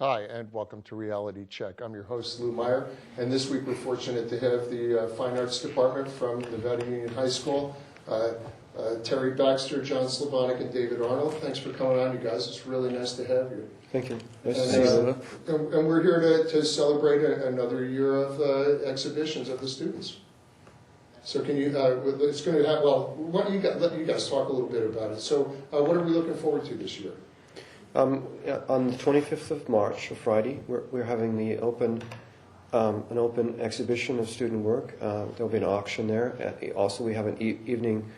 Hi, and welcome to Reality Check. I'm your host, Lou Meyer, and this week we're fortunate to have the Fine Arts Department from Nevada Union High School, Terry Baxter, John Slavonic, and David Arnold. Thanks for coming on, you guys. It's really nice to have you. Thank you. Nice to see you. And we're here to celebrate another year of exhibitions of the students. So can you, it's going to have, well, why don't you let you guys talk a little bit about it. So what are we looking forward to this year? On the 25th of March, a Friday, we're having the an open exhibition of student work. There'll be an auction there. Also, we have an evening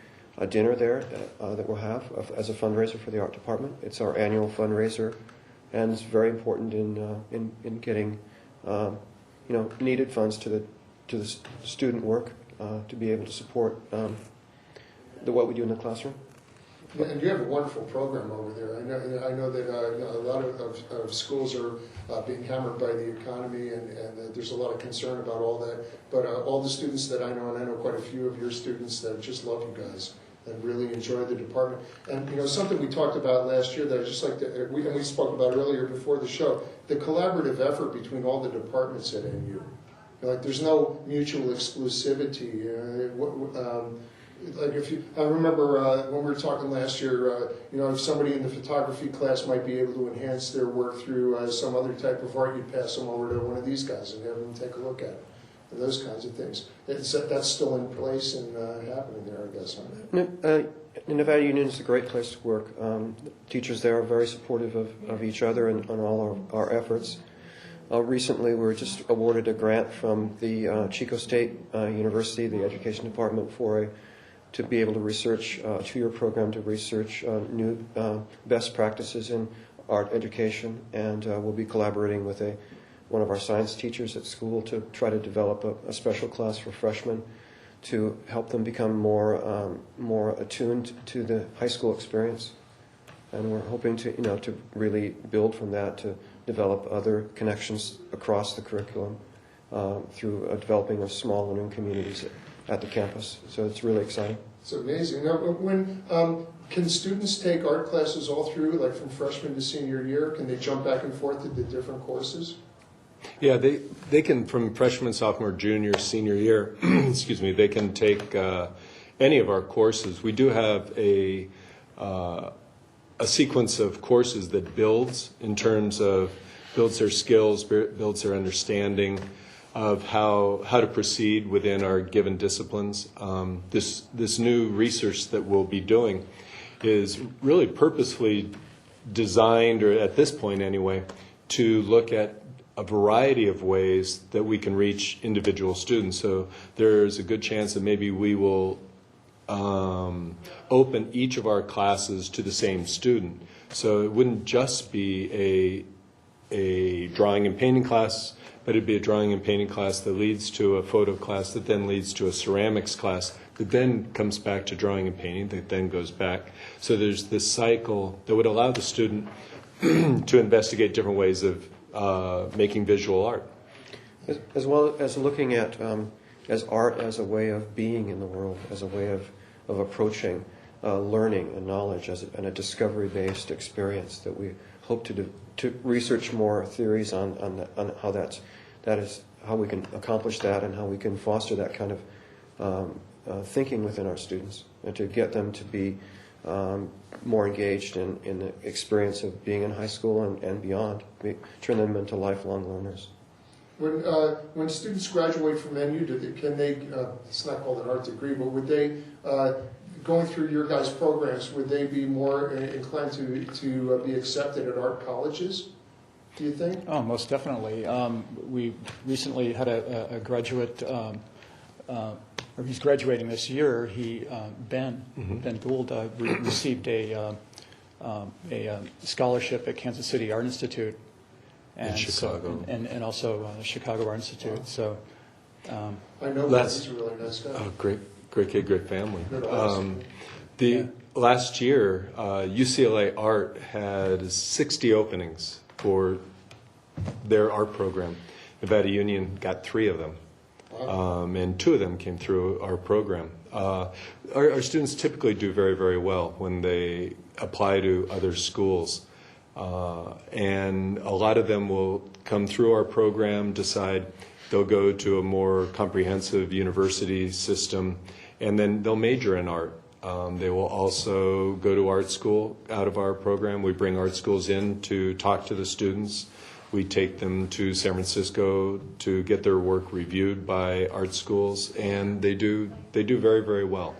dinner there that we'll have as a fundraiser for the art department. It's our annual fundraiser, and it's very important in getting needed funds to the student work to be able to support what we do in the classroom. And you have a wonderful program over there. I know that a lot of schools are being hammered by the economy, and there's a lot of concern about all that. But all the students that I know, and I know quite a few of your students that just love you guys and really enjoy the department. And something we talked about last year that I just like to, we spoke about earlier before the show, the collaborative effort between all the departments at NU. Like there's no mutual exclusivity. I remember when we were talking last year, if somebody in the photography class might be able to enhance their work through some other type of art, you'd pass them over to one of these guys and have them take a look at it, and those kinds of things. That's still in place and happening there, I guess. Nevada Union is a great place to work. Teachers there are very supportive of each other and on all our efforts. Recently, we were just awarded a grant from the Chico State University, the Education Department, to be able to research a 2-year program to research new best practices in art education, and we'll be collaborating with one of our science teachers at school to try to develop a special class for freshmen to help them become more attuned to the high school experience. And we're hoping to really build from that to develop other connections across the curriculum through developing of small learning communities at the campus. So it's really exciting. It's amazing. Now, can students take art classes all through, like from freshman to senior year? Can they jump back and forth to the different courses? Yeah, they can, from freshman, sophomore, junior, senior year, excuse me, they can take any of our courses. We do have a sequence of courses that builds their skills, builds their understanding of how to proceed within our given disciplines. This new research that we'll be doing is really purposefully designed, or at this point anyway, to look at a variety of ways that we can reach individual students. So there's a good chance that maybe we will open each of our classes to the same student. So it wouldn't just be a drawing and painting class, but it'd be a drawing and painting class that leads to a photo class that then leads to a ceramics class that then comes back to drawing and painting that then goes back. So there's this cycle that would allow the student to investigate different ways of making visual art. As well as looking at as art as a way of being in the world, as a way of approaching learning and knowledge and a discovery-based experience that we hope to research more theories on how that is how we can accomplish that and how we can foster that kind of thinking within our students and to get them to be more engaged in the experience of being in high school and beyond, turn them into lifelong learners. When students graduate from NU, can they, it's not called an art degree, but would they, going through your guys' programs, would they be more inclined to be accepted at art colleges, do you think? Oh, most definitely. We recently had a graduate, or he's graduating this year. Ben Gould received a scholarship at Kansas City Art Institute. In Chicago. And also Chicago Art Institute. Wow. So, I know he's a really nice guy. Oh, great kid, great family. Yeah. Last year, UCLA Art had 60 openings for their art program. Nevada Union got 3 of them. Wow. And 2 of them came through our program. Our students typically do very, very well when they apply to other schools. And a lot of them will come through our program, decide they'll go to a more comprehensive university system, and then they'll major in art. They will also go to art school out of our program. We bring art schools in to talk to the students. We take them to San Francisco to get their work reviewed by art schools, and they do very, very well.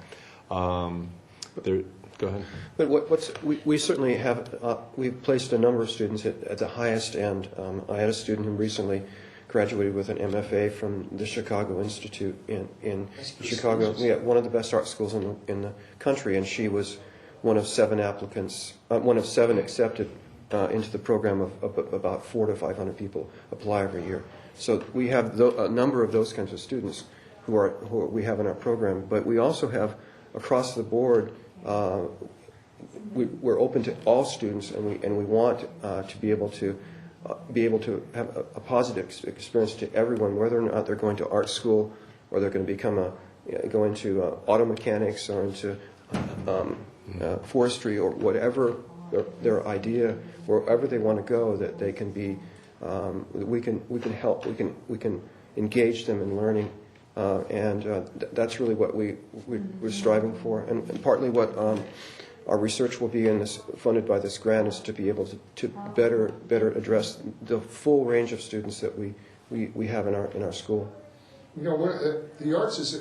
Go ahead. But we certainly have, we've placed a number of students at the highest end. I had a student who recently graduated with an MFA from the Chicago Institute in Chicago. Yeah, one of the best art schools in the country, and she was one of 7 applicants, one of 7 accepted into the program of about 400 to 500 people apply every year. So we have a number of those kinds of students who we have in our program, but we also have across the board. We're open to all students, and we want to be able to have a positive experience to everyone, whether or not they're going to art school or they're going to go into auto mechanics or into forestry or whatever their idea, wherever they want to go, that they can be. We can help. We can engage them in learning. That's really what we're striving for, and partly what our research will be funded by this grant is to be able to better address the full range of students that we have in our school. You know, the arts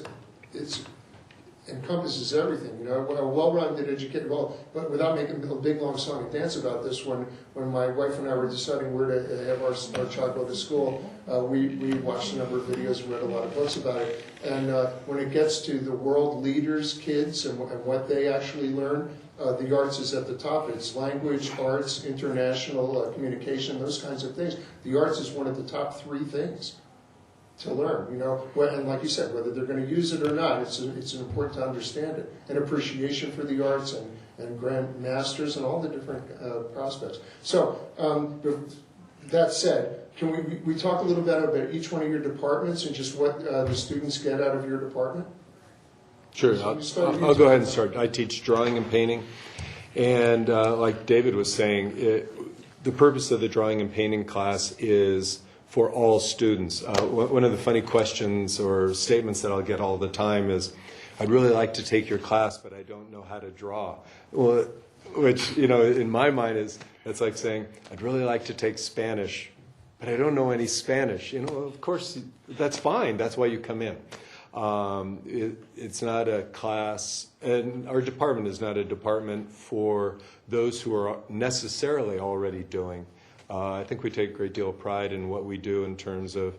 encompasses everything. You know, a well-rounded educated, but without making a big long song and dance about this, when my wife and I were deciding where to have our child go to school, we watched a number of videos and read a lot of books about it. And when it gets to the world leaders' kids and what they actually learn, the arts is at the top. It's language, arts, international communication, those kinds of things. The arts is one of the top 3 things to learn, you know, and like you said, whether they're going to use it or not, it's important to understand it. An appreciation for the arts and grand masters and all the different prospects. So, that said, can we talk a little bit about each one of your departments and just what the students get out of your department? Sure, I'll go ahead and start. I teach drawing and painting, and like David was saying, the purpose of the drawing and painting class is for all students. One of the funny questions or statements that I'll get all the time is, I'd really like to take your class, but I don't know how to draw. Well, which, you know, in my mind it's like saying, I'd really like to take Spanish, but I don't know any Spanish. You know, of course, that's fine. That's why you come in. It's not a class, and our department is not a department for those who are necessarily already doing. I think we take a great deal of pride in what we do in terms of,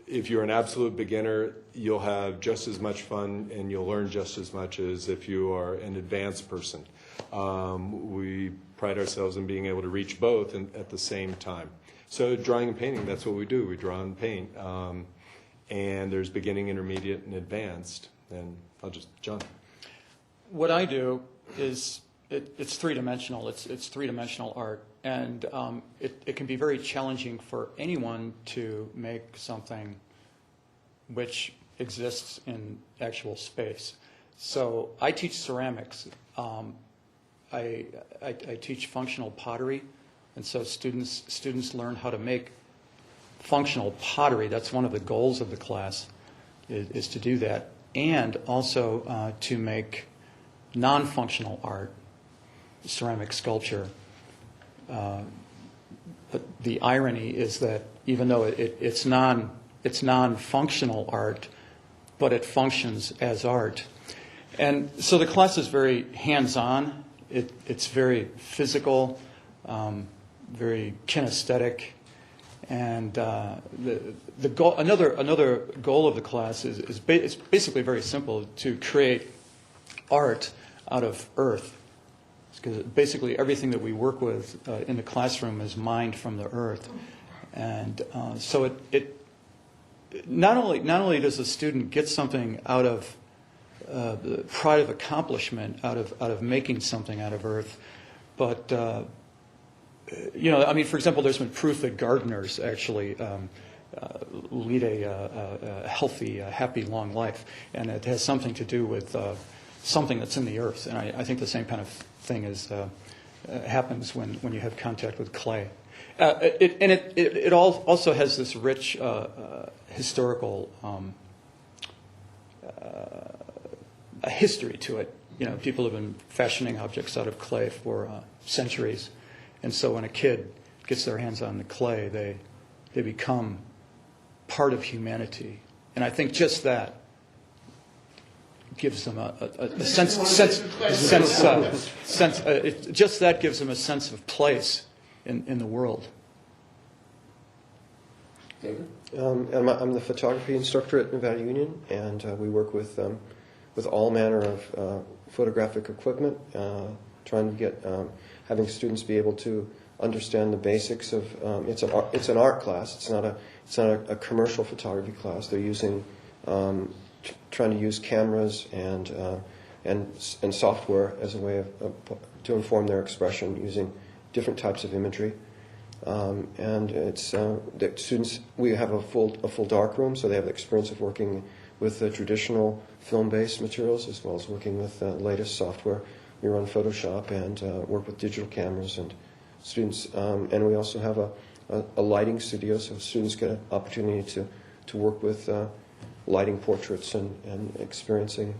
if you're an absolute beginner, you'll have just as much fun and you'll learn just as much as if you are an advanced person. We pride ourselves in being able to reach both at the same time. So drawing and painting, that's what we do. We draw and paint. And there's beginning, intermediate, and advanced. And John. What I do is it's 3-dimensional. It's 3-dimensional art, and it can be very challenging for anyone to make something which exists in actual space. So I teach ceramics. I teach functional pottery, and so students learn how to make functional pottery. That's one of the goals of the class, is to do that, and also to make non-functional art, ceramic sculpture. But the irony is that even though it's non-functional art, but it functions as art. And so the class is very hands-on. It's very physical, very kinesthetic. And the goal, another goal of the class is basically very simple: to create art out of earth. Because basically everything that we work with in the classroom is mined from the earth, and so it not only does the student get something out of the pride of accomplishment out of making something out of earth, but you know, I mean, for example, there's been proof that gardeners actually lead a healthy, happy, long life, and it has something to do with something that's in the earth. And I think the same kind of thing is happens when you have contact with clay. It also has this rich historical a history to it. You know, people have been fashioning objects out of clay for centuries, and so when a kid gets their hands on the clay, they become part of humanity. And I think just that gives them a sense. Just that gives them a sense of place in the world. David? I'm the photography instructor at Nevada Union, and we work with all manner of photographic equipment, trying to get having students be able to understand the basics of it's an art class. It's not a commercial photography class. They're using trying to use cameras and software as a way to inform their expression using different types of imagery. And it's the students. We have a full dark room, so they have the experience of working with the traditional film-based materials as well as working with the latest software. We run Photoshop and work with digital cameras and students. And we also have a lighting studio, so students get an opportunity to work with lighting portraits and experiencing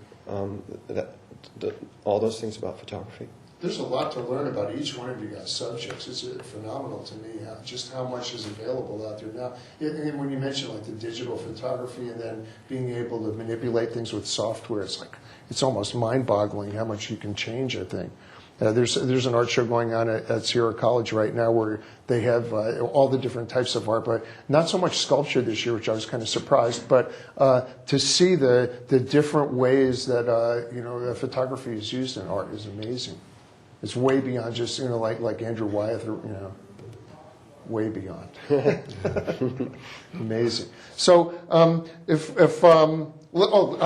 all those things about photography. There's a lot to learn about each one of you guys' subjects. It's phenomenal to me just how much is available out there now. And when you mention like the digital photography and then being able to manipulate things with software, it's almost mind-boggling how much you can change, I think. There's an art show going on at Sierra College right now where they have all the different types of art, but not so much sculpture this year, which I was kind of surprised. But to see the different ways that photography is used in art is amazing. It's way beyond just like Andrew Wyeth, way beyond. Amazing. So I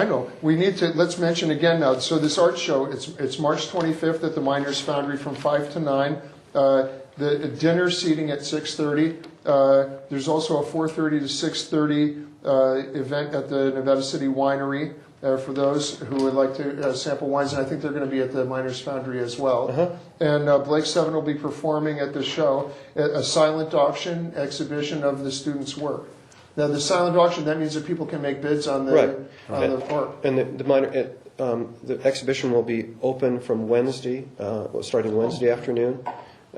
know we need to. Let's mention again now. So this art show, it's March 25th at the Miners Foundry from 5 to 9. The dinner seating at 6:30. There's also a 4:30 to 6:30 event at the Nevada City Winery. For those who would like to sample wines, and I think they're going to be at the Miners Foundry as well. Uh-huh. And Blake Seven will be performing at the show, a silent auction exhibition of the students' work. Now, the silent auction, that means that people can make bids on the art. And the exhibition will be open from Wednesday, starting Wednesday afternoon,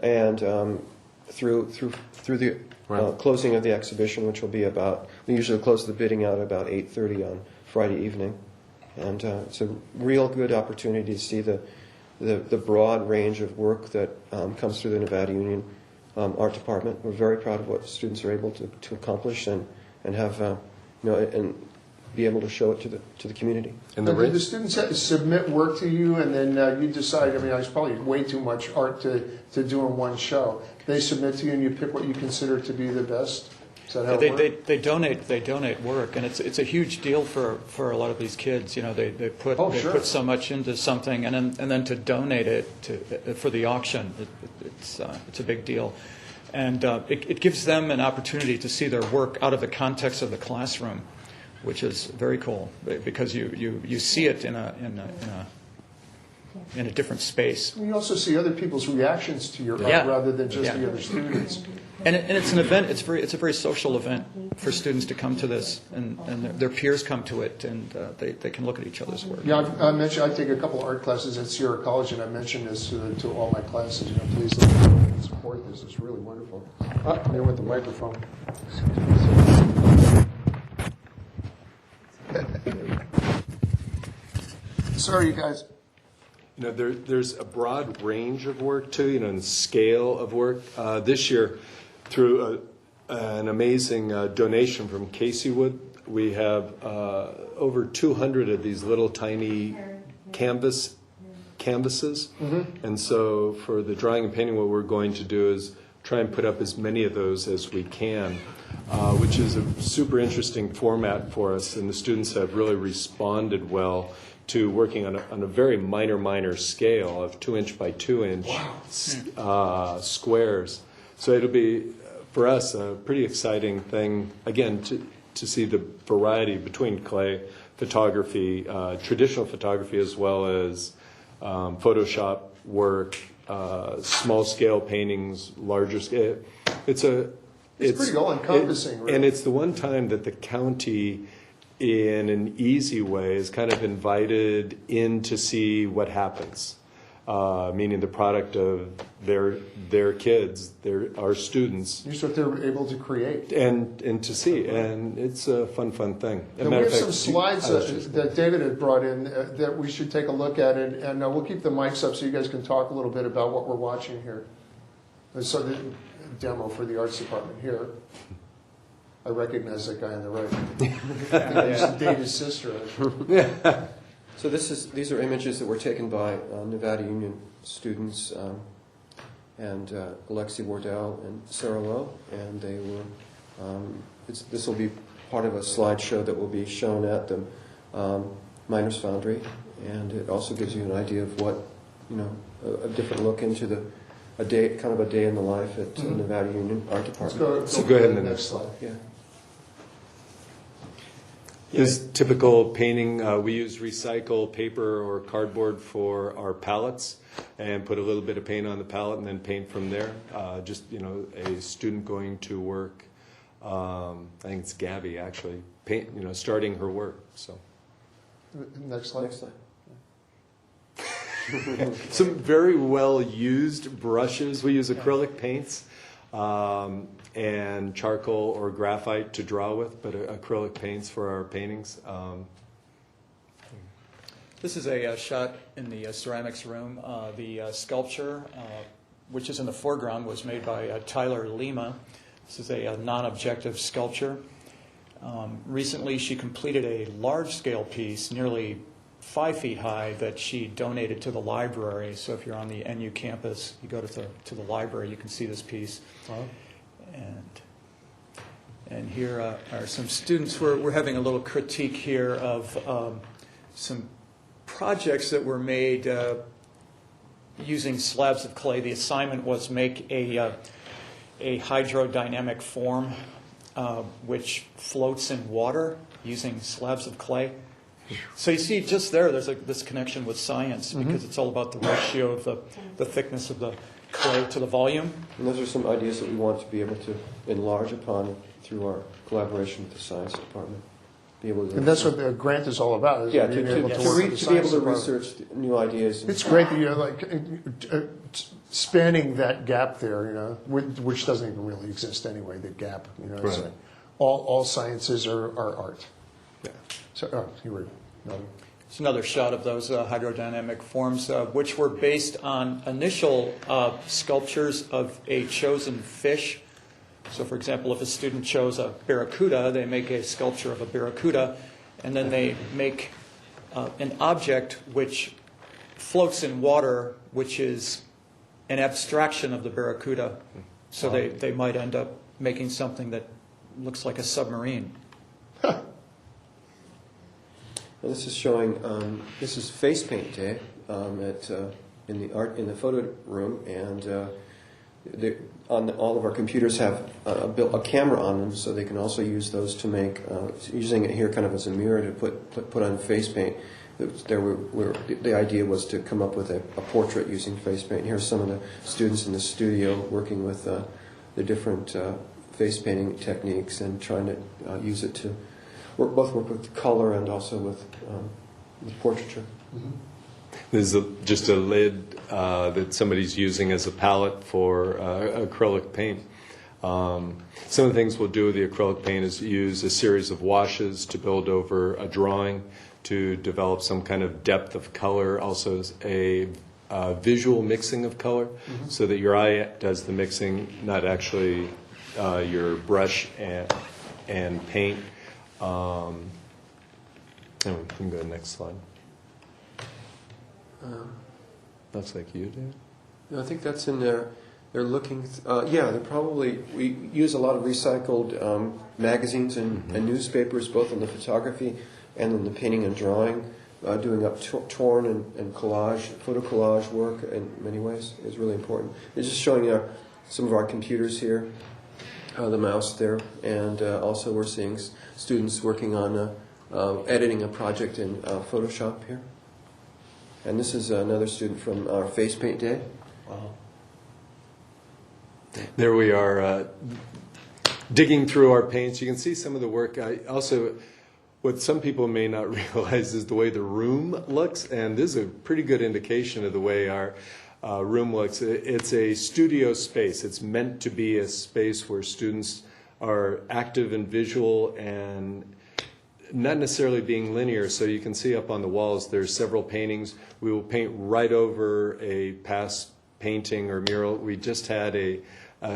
and through the closing of the exhibition, which will be we usually close the bidding out about 8:30 on Friday evening. And it's a real good opportunity to see the broad range of work that comes through the Nevada Union Art Department. We're very proud of what students are able to accomplish and have and be able to show it to the community. And the students submit work to you, and then you decide. I mean, it's probably way too much art to do in one show. They submit to you, and you pick what you consider to be the best. They donate work, and it's a huge deal for a lot of these kids. You know, they put so much into something, and then to donate it for the auction, it's a big deal, and it gives them an opportunity to see their work out of the context of the classroom, which is very cool because you see it in a different space. You also see other people's reactions to your art rather than just the other students. And it's an event. It's a very social event for students to come to this, and their peers come to it, and they can look at each other's work. Yeah, I mentioned I take a couple of art classes at Sierra College, and I mentioned this to all my classes. Please support this. It's really wonderful. There went the microphone. Sorry, you guys. There's a broad range of work too, and scale of work. This year, through an amazing donation from Caseywood, we have over 200 of these little tiny canvases. Mm-hmm. And so for the drawing and painting, what we're going to do is try and put up as many of those as we can, which is a super interesting format for us, and the students have really responded well to working on a very minor scale of 2-inch by 2-inch squares. So it'll be, for us, a pretty exciting thing, again, to see the variety between clay photography, traditional photography, as well as Photoshop work, small scale paintings, larger scale. It's pretty all-encompassing, really. and it's the one time that the county, in an easy way, is kind of invited in to see what happens. Meaning the product of their kids, our students, Here's what they're able to create. and to see, and it's a fun thing. As a And we matter have of some fact, slides I was just- that David had brought in that we should take a look at, and we'll keep the mics up so you guys can talk a little bit about what we're watching here. And so the demo for the arts department here. I recognize that guy on the right. I think he's David's sister. So these are images that were taken by Nevada Union students and Alexi Wardell and Sarah Lowe, and they were. This will be part of a slideshow that will be shown at the Miners Foundry, and it also gives you an idea of what a different look into a day in the life at Nevada Union Art Let's Department. go ahead to the and next slide. Yeah. This typical painting, we use recycled paper or cardboard for our palettes, and put a little bit of paint on the palette and then paint from there. Just a student going to work. I think it's Gabby actually starting her work. So Next slide. Next slide. some very well used brushes. We use acrylic paints. And charcoal or graphite to draw with, but acrylic paints for our paintings. This is a shot in the ceramics room. The sculpture, which is in the foreground, was made by Tyler Lima. This is a non-objective sculpture. Recently, she completed a large-scale piece, nearly 5 feet high, that she donated to the library. So if you're on the NU campus, you go to the library, you can see this piece. Wow. And here are some students. We're having a little critique here of some projects that were made using slabs of clay. The assignment was make a hydrodynamic form which floats in water using slabs of clay. So you see just there's this connection with science, because it's all about the ratio of the thickness of the clay to the volume. And those are some ideas that we want to be able to enlarge upon through our collaboration with the science department. And that's what the grant is all about. Is Yeah, being to able be work with the able science to department. research new ideas. It's great that you're spanning that gap there, which doesn't even really exist anyway. The gap, it's Right. like all sciences are art. Yeah. So, you were. No. It's another shot of those hydrodynamic forms, which were based on initial sculptures of a chosen fish. So, for example, if a student chose a barracuda, they make a sculpture of a barracuda, and then they make an object which floats in water, which is an abstraction of the barracuda. So they might end up making something that looks like a submarine. Well, this is showing. This is face paint day in the photo room, and all of our computers have built a camera on them, so they can also use those to make. Using it here kind of as a mirror to put on face paint. The idea was to come up with a portrait using face paint. Here's some of the students in the studio working with the different face painting techniques and trying to use it to work with color and also with portraiture. Mm-hmm. This is just a lid that somebody's using as a palette for acrylic paint. Some of the things we'll do with the acrylic paint is use a series of washes to build over a drawing to develop some kind of depth of color, also a visual mixing of color, so that your eye does the mixing, not actually your brush and paint. And we can go to the next slide. Looks like you did. No, I think that's in there. They're looking. We use a lot of recycled magazines and newspapers, both in the photography and in the painting and drawing, doing up torn and collage, photo collage work in many ways is really important. They're just showing some of our computers here, the mouse there, and also we're seeing students working on editing a project in Photoshop here. And this is another student from our Face Paint Day. There we are, digging through our paints. You can see some of the work. What some people may not realize is the way the room looks, and this is a pretty good indication of the way our room looks. It's a studio space. It's meant to be a space where students are active and visual and not necessarily being linear. So you can see up on the walls there's several paintings. We will paint right over a past painting or mural. We just had a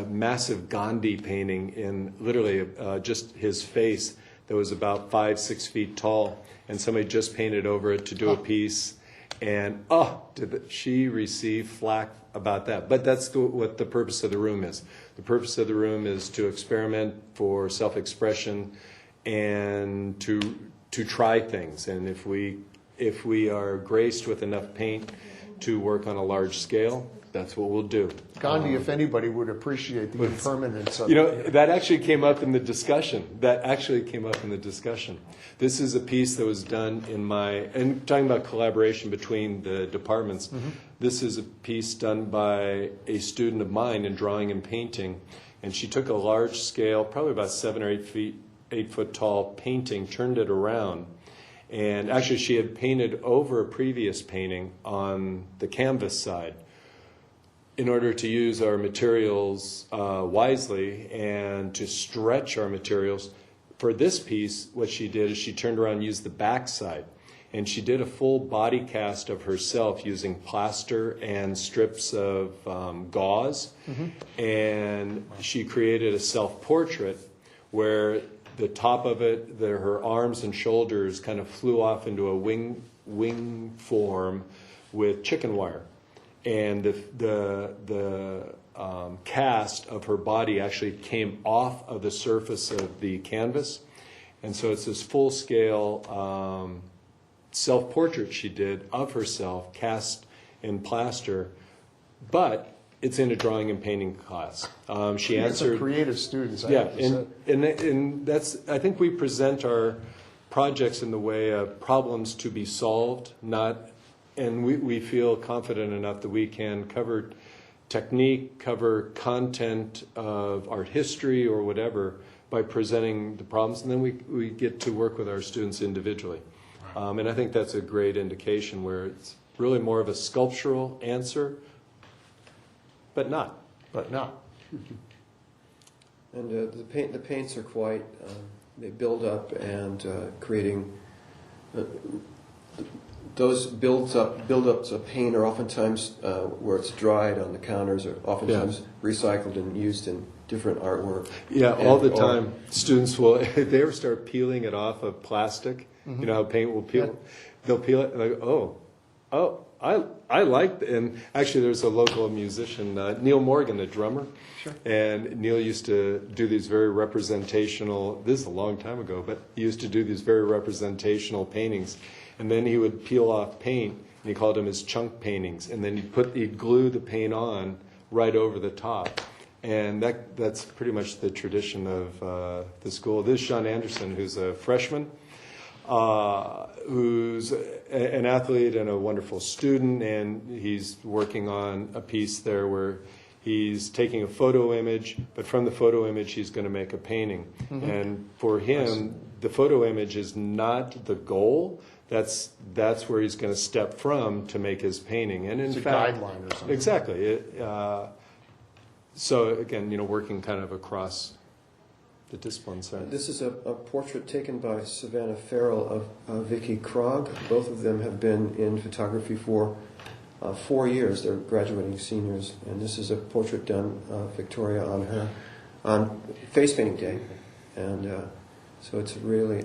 massive Gandhi painting in literally just his face that was about 5-6 feet tall, and somebody just painted over it to do a piece, and did she receive flack about that? But that's what the purpose of the room is. The purpose of the room is to experiment for self-expression and to try things. And if we are graced with enough paint to work on a large scale, that's what we'll do. Gandhi, if anybody, would appreciate the impermanence of That actually came up in the discussion. This is a piece that was done and talking about collaboration between the departments, this is a piece done by a student of mine in drawing and painting, and she took a large scale, probably about 7 or 8 foot tall painting, turned it around, and actually she had painted over a previous painting on the canvas side in order to use our materials wisely and to stretch our materials. For this piece, what she did is she turned around and used the back side. And she did a full body cast of herself using plaster and strips of gauze. And she created a self-portrait where the top of it, her arms and shoulders kind of flew off into a wing form with chicken wire. And the cast of her body actually came off of the surface of the canvas. And so it's this full-scale self-portrait she did of herself, cast in plaster, but it's in a drawing and painting class. She answered... creative students, I yeah, have to say. and that's, I think we present our projects in the way of problems to be solved, and we feel confident enough that we can cover technique, cover content of art history or whatever by presenting the problems, and then we get to work with our students individually. And I think that's a great indication where it's really more of a sculptural answer, but not. And the paints are quite, they build up and creating, those build-ups of paint are oftentimes where it's dried on the counters, are oftentimes recycled and used in different artwork. Yeah, all the time. Students will, if they ever start peeling it off of plastic, you know how paint will peel, they'll peel it and like, I like, and actually there's a local musician, Neil Morgan, a drummer. Sure. And Neil used to do these very representational, this is a long time ago, but he used to do these very representational paintings. And then he would peel off paint, and he called them his chunk paintings. And then he'd glue the paint on right over the top. And that's pretty much the tradition of the school. This is Sean Anderson, who's a freshman, who's an athlete and a wonderful student, and he's working on a piece there where he's taking a photo image, but from the photo image he's going to make a painting. And for him, the photo image is not the goal. That's where he's going to step from to make his painting. And in fact, a guideline or something. Exactly. So again, working kind of across the disciplines. This is a portrait taken by Savannah Farrell of Vicky Krog. Both of them have been in photography for 4 years. They're graduating seniors, and this is a portrait done Victoria on face painting day, and so it's really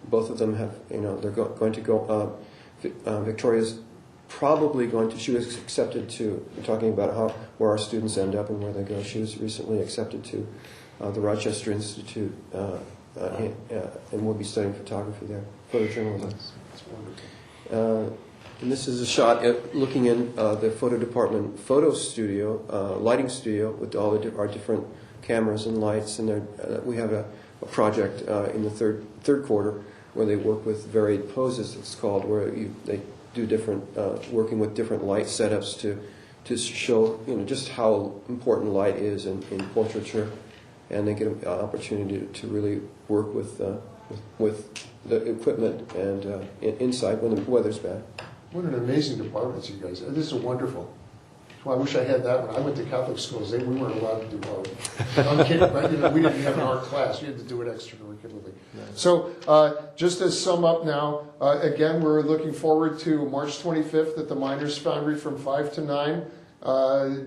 both of them have they're going to go. Victoria's probably going to. She was accepted to. We're talking about where our students end up and where they go. She was recently accepted to the Rochester Institute, and we'll be studying photography there, photojournalism. That's wonderful. And this is a shot looking in the photo department photo studio, lighting studio, with all our different cameras and lights. And we have a project in the third quarter where they work with varied poses. It's called, where they do different, working with different light setups to show, just how important light is in portraiture, and they get an opportunity to really work with the equipment and inside when the weather's bad. What an amazing department, you guys. This is wonderful. Well, I wish I had that one. I went to Catholic schools. We weren't allowed to do art. I'm kidding, right? We didn't have an art class. You had to do it extracurricularly. So just to sum up now, again, we're looking forward to March 25th at the Miners Foundry from 5 to 9.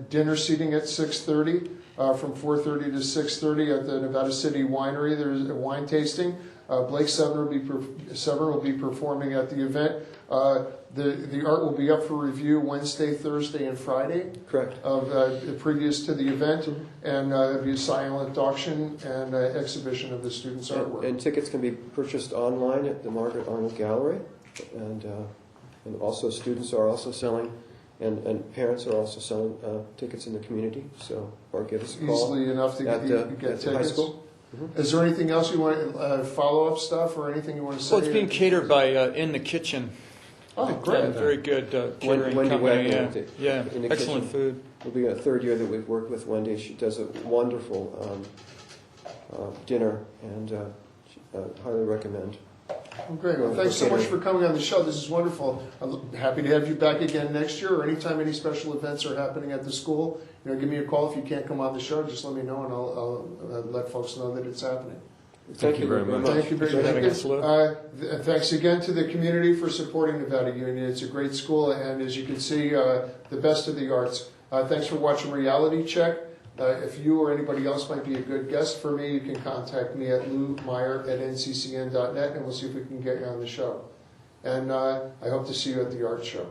Dinner seating at 6:30. From 4:30 to 6:30 at the Nevada City Winery. There's a wine tasting. Blake Severn will be performing at the event. The art will be up for review Wednesday, Thursday, and Friday. Correct. Previous to the event, and there'll be a silent auction and exhibition of the students' artwork. And tickets can be purchased online at the Margaret Arnold Gallery, and also students are also selling, and parents are also selling tickets in the community. So, or give us a call. Easily enough to get at tickets. the high school. Is there anything else you want, follow-up stuff, or anything you want to say? Well, it's being catered by In the Kitchen. Oh, great. Very good catering Wendy company. Wagner, Yeah, in the excellent kitchen. food. It'll be a third year that we've worked with Wendy. She does a wonderful dinner, and highly recommend. Well, great. Well, thanks so much for coming on the show. This is wonderful. I'm happy to have you back again next year, or anytime any special events are happening at the school. Give me a call if you can't come on the show. Just let me know, and I'll let folks know that it's happening. Thank you very much. Thank you very Thanks for having us, much. Thanks again to the community for supporting Nevada Union. It's a great school, and as you can see, the best of the arts. Thanks for watching Reality Check. If you or anybody else might be a good guest for me, you can contact me at loumeyer@nccn.net, and we'll see if we can get you on the show. And I hope to see you at the art show.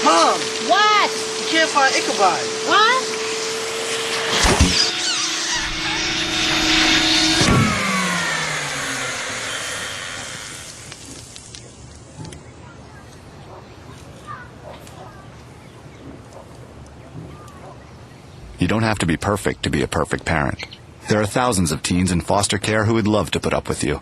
Mom, What? you can't find Ichabod. What? You don't have to be perfect to be a perfect parent. There are thousands of teens in foster care who would love to put up with you.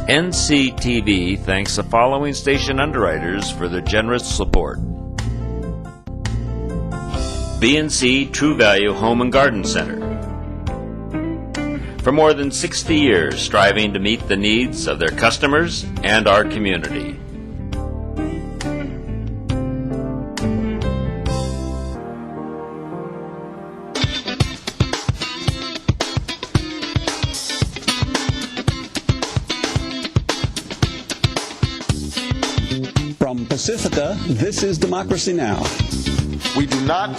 NCTV thanks the following station underwriters for their generous support. B&C True Value Home and Garden Center. For more than 60 years, striving to meet the needs of their customers and our community. From Pacifica, this is Democracy Now! We do not